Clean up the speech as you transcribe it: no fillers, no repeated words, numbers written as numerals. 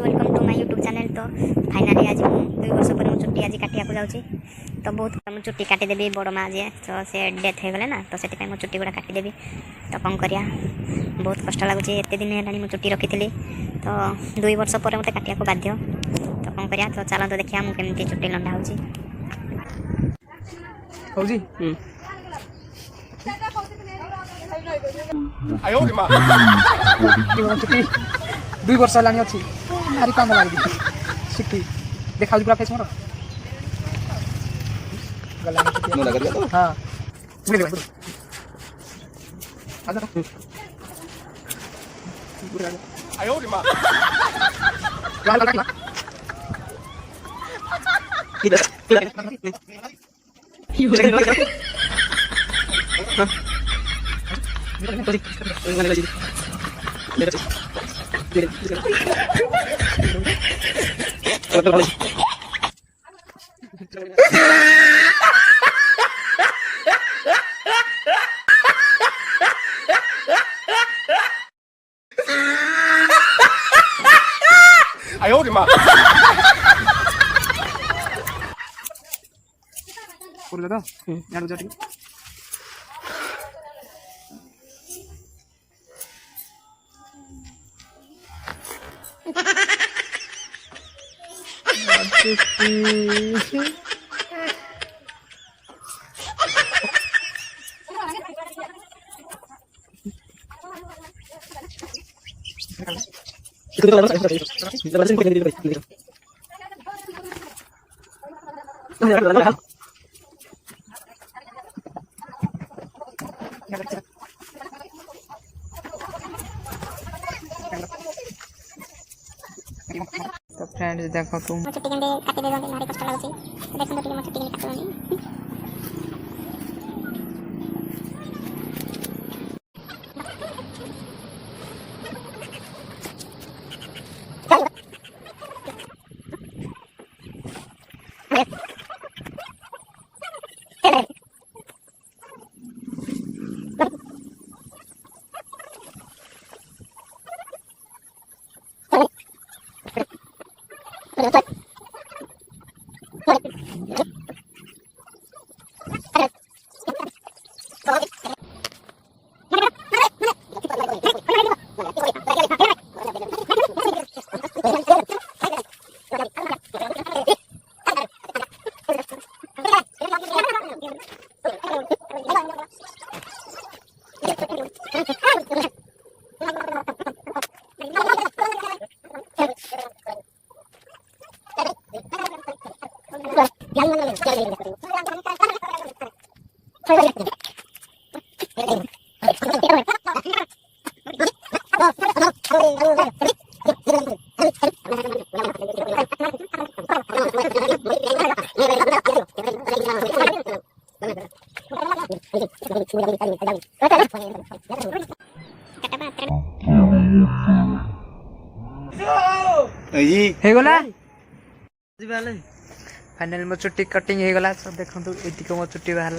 Welcome to my YouTube channel. तो finally आज 2 वर्ष पर चुट्टी आज काटिया जाऊँगी। तो बहुत मुझे चुट्टी काटिदेवी बड़ माँ जी तो से डेथ हो गले ना, तो से मो चुट्टी गुड़ा काटिदेवी। तो कौन करिया बहुत कष्ट लगुच। एत दिन है मु चुट्टी रखी थी तो 2 वर्ष पर मत काटिया बाध्य। तो कौन करिया तो चलते देखिए मुझे चुट्टी लंडा हो चुट्टी 2 वर्ष है अच्छी भारी कम लगे चुट्टी देखा पूरा फेस मोर हाँ哎呦我的妈！ तो फ्रेंड्स देखो तुम चुट्टी के काटी दे भारी कष्ट लगुच। देखो तो मो चुट्टी काटुनी फाइनल मो चुट्टी कटिंग हो गला। तो देखो ये मो चुट्टी बाहर।